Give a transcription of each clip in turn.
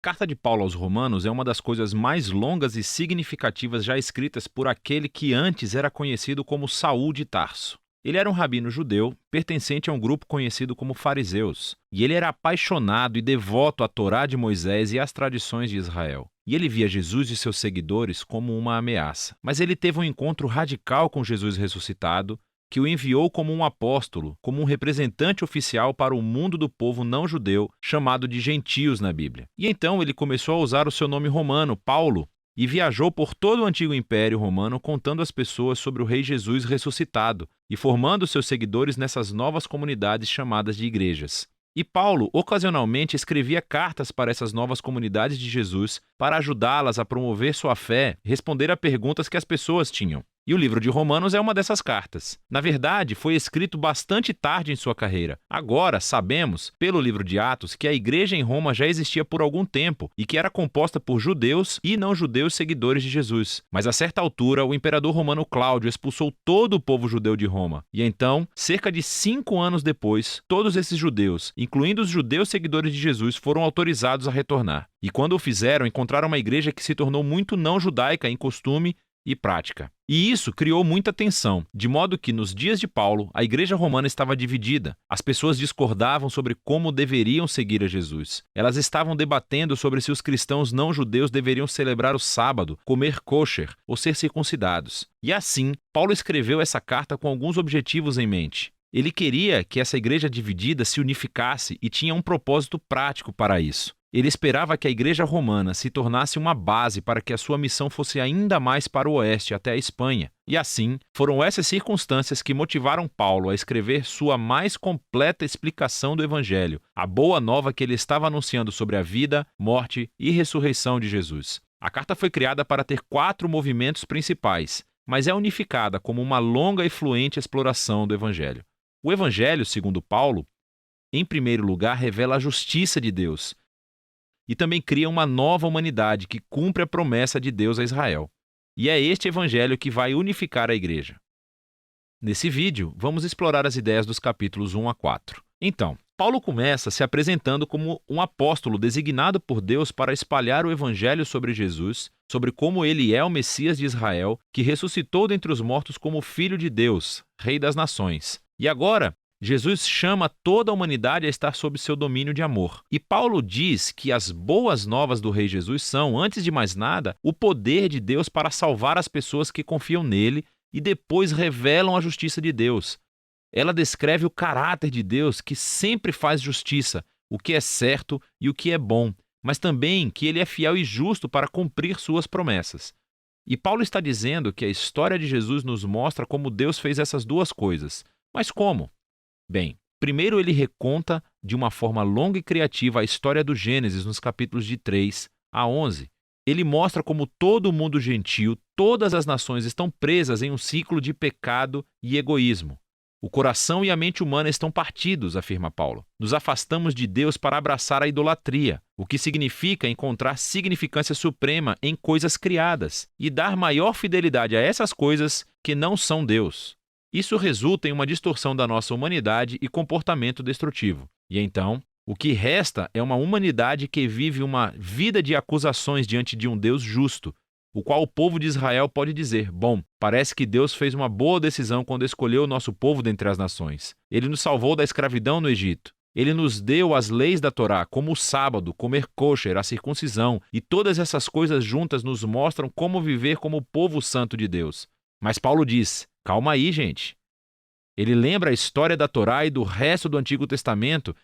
Carta de Paulo aos Romanos é uma das coisas mais longas e significativas já escritas por aquele que antes era conhecido como Saul de Tarso. Ele era um rabino judeu, pertencente a um grupo conhecido como fariseus, e ele era apaixonado e devoto à Torá de Moisés e às tradições de Israel. E ele via Jesus e seus seguidores como uma ameaça. Mas ele teve um encontro radical com Jesus ressuscitado, que o enviou como um apóstolo, como um representante oficial para o mundo do povo não judeu, chamado de gentios na Bíblia. E então ele começou a usar o seu nome romano, Paulo, e viajou por todo o antigo Império Romano contando às pessoas sobre o Rei Jesus ressuscitado e formando seus seguidores nessas novas comunidades chamadas de igrejas. E Paulo, ocasionalmente, escrevia cartas para essas novas comunidades de Jesus para ajudá-las a promover sua fé e responder a perguntas que as pessoas tinham. E o livro de Romanos é uma dessas cartas. Na verdade, foi escrito bastante tarde em sua carreira. Agora, sabemos, pelo livro de Atos, que a igreja em Roma já existia por algum tempo e que era composta por judeus e não-judeus seguidores de Jesus. Mas a certa altura, o imperador romano Cláudio expulsou todo o povo judeu de Roma. E então, cerca de 5 anos depois, todos esses judeus, incluindo os judeus seguidores de Jesus, foram autorizados a retornar. E quando o fizeram, encontraram uma igreja que se tornou muito não-judaica em costume e prática. E isso criou muita tensão, de modo que nos dias de Paulo, a igreja romana estava dividida. As pessoas discordavam sobre como deveriam seguir a Jesus. Elas estavam debatendo sobre se os cristãos não judeus deveriam celebrar o sábado, comer kosher ou ser circuncidados. E assim, Paulo escreveu essa carta com alguns objetivos em mente. Ele queria que essa igreja dividida se unificasse e tinha um propósito prático para isso. Ele esperava que a igreja romana se tornasse uma base para que a sua missão fosse ainda mais para o oeste, até a Espanha. E assim, foram essas circunstâncias que motivaram Paulo a escrever sua mais completa explicação do Evangelho, a boa nova que ele estava anunciando sobre a vida, morte e ressurreição de Jesus. A carta foi criada para ter 4 movimentos principais, mas é unificada como uma longa e fluente exploração do Evangelho. O Evangelho, segundo Paulo, em primeiro lugar, revela a justiça de Deus, e também cria uma nova humanidade que cumpre a promessa de Deus a Israel. E é este evangelho que vai unificar a igreja. Nesse vídeo, vamos explorar as ideias dos capítulos 1 a 4. Então, Paulo começa se apresentando como um apóstolo designado por Deus para espalhar o evangelho sobre Jesus, sobre como ele é o Messias de Israel, que ressuscitou dentre os mortos como Filho de Deus, Rei das Nações. E agora, Jesus chama toda a humanidade a estar sob seu domínio de amor. E Paulo diz que as boas novas do Rei Jesus são, antes de mais nada, o poder de Deus para salvar as pessoas que confiam nele e depois revelam a justiça de Deus. Ela descreve o caráter de Deus que sempre faz justiça, o que é certo e o que é bom, mas também que ele é fiel e justo para cumprir suas promessas. E Paulo está dizendo que a história de Jesus nos mostra como Deus fez essas duas coisas. Mas como? Bem, primeiro ele reconta de uma forma longa e criativa a história do Gênesis nos capítulos de 3 a 11. Ele mostra como todo o mundo gentil, todas as nações estão presas em um ciclo de pecado e egoísmo. O coração e a mente humana estão partidos, afirma Paulo. Nos afastamos de Deus para abraçar a idolatria, o que significa encontrar significância suprema em coisas criadas e dar maior fidelidade a essas coisas que não são Deus. Isso resulta em uma distorção da nossa humanidade e comportamento destrutivo. E então, o que resta é uma humanidade que vive uma vida de acusações diante de um Deus justo, o qual o povo de Israel pode dizer: bom, parece que Deus fez uma boa decisão quando escolheu o nosso povo dentre as nações. Ele nos salvou da escravidão no Egito. Ele nos deu as leis da Torá, como o sábado, comer kosher, a circuncisão, e todas essas coisas juntas nos mostram como viver como o povo santo de Deus. Mas Paulo diz: calma aí, gente. Ele lembra a história da Torá e do resto do Antigo Testamento,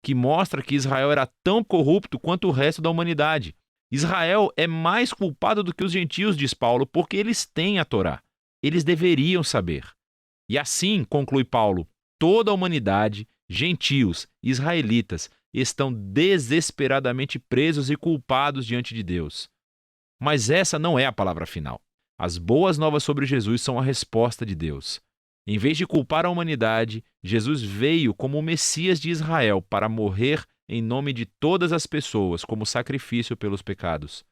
que mostra que Israel era tão corrupto quanto o resto da humanidade. Israel é mais culpado do que os gentios, diz Paulo, porque eles têm a Torá. Eles deveriam saber. E assim, conclui Paulo, toda a humanidade, gentios, israelitas, estão desesperadamente presos e culpados diante de Deus. Mas essa não é a palavra final. As boas novas sobre Jesus são a resposta de Deus. Em vez de culpar a humanidade, Jesus veio como o Messias de Israel para morrer em nome de todas as pessoas como sacrifício pelos pecados.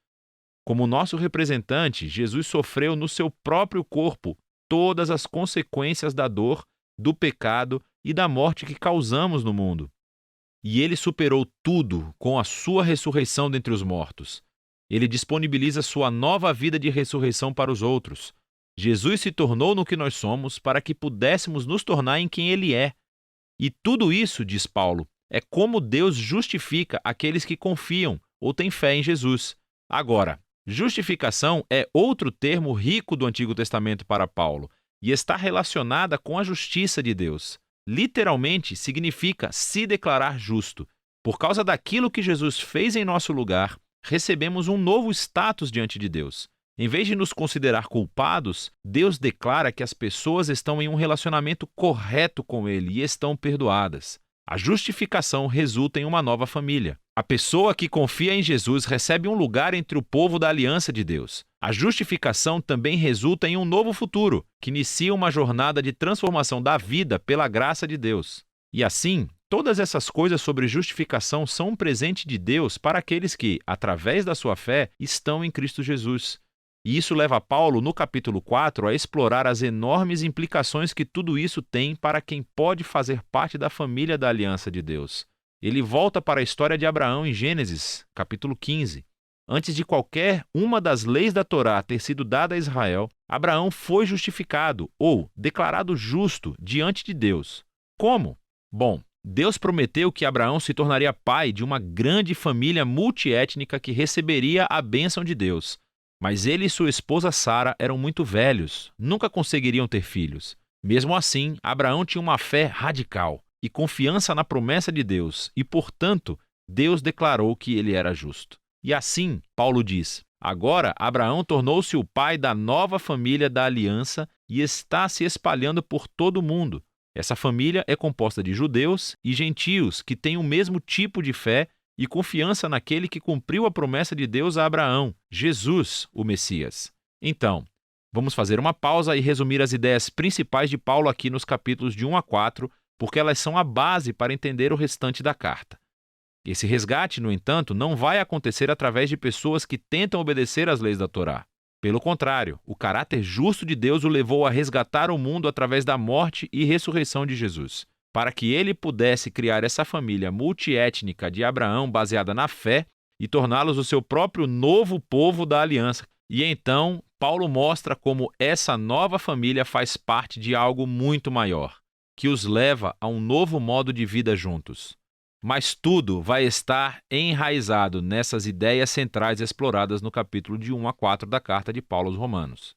Como nosso representante, Jesus sofreu no seu próprio corpo todas as consequências da dor, do pecado e da morte que causamos no mundo. E ele superou tudo com a sua ressurreição dentre os mortos. Ele disponibiliza sua nova vida de ressurreição para os outros. Jesus se tornou no que nós somos para que pudéssemos nos tornar em quem ele é. E tudo isso, diz Paulo, é como Deus justifica aqueles que confiam ou têm fé em Jesus. Agora, justificação é outro termo rico do Antigo Testamento para Paulo e está relacionada com a justiça de Deus. Literalmente significa se declarar justo. Por causa daquilo que Jesus fez em nosso lugar, recebemos um novo status diante de Deus. Em vez de nos considerar culpados, Deus declara que as pessoas estão em um relacionamento correto com Ele e estão perdoadas. A justificação resulta em uma nova família. A pessoa que confia em Jesus recebe um lugar entre o povo da aliança de Deus. A justificação também resulta em um novo futuro, que inicia uma jornada de transformação da vida pela graça de Deus. E assim, todas essas coisas sobre justificação são um presente de Deus para aqueles que, através da sua fé, estão em Cristo Jesus. E isso leva Paulo, no capítulo 4, a explorar as enormes implicações que tudo isso tem para quem pode fazer parte da família da aliança de Deus. Ele volta para a história de Abraão em Gênesis, capítulo 15. Antes de qualquer uma das leis da Torá ter sido dada a Israel, Abraão foi justificado ou declarado justo diante de Deus. Como? Bom, Deus prometeu que Abraão se tornaria pai de uma grande família multiétnica que receberia a bênção de Deus. Mas ele e sua esposa Sara eram muito velhos, nunca conseguiriam ter filhos. Mesmo assim, Abraão tinha uma fé radical e confiança na promessa de Deus, e, portanto, Deus declarou que ele era justo. E assim, Paulo diz, agora Abraão tornou-se o pai da nova família da aliança e está se espalhando por todo o mundo. Essa família é composta de judeus e gentios que têm o mesmo tipo de fé e confiança naquele que cumpriu a promessa de Deus a Abraão, Jesus, o Messias. Então, vamos fazer uma pausa e resumir as ideias principais de Paulo aqui nos capítulos de 1 a 4, porque elas são a base para entender o restante da carta. Esse resgate, no entanto, não vai acontecer através de pessoas que tentam obedecer às leis da Torá. Pelo contrário, o caráter justo de Deus o levou a resgatar o mundo através da morte e ressurreição de Jesus. Para que ele pudesse criar essa família multiétnica de Abraão baseada na fé e torná-los o seu próprio novo povo da aliança. E então, Paulo mostra como essa nova família faz parte de algo muito maior, que os leva a um novo modo de vida juntos. Mas tudo vai estar enraizado nessas ideias centrais exploradas no capítulo de 1 a 4 da carta de Paulo aos Romanos.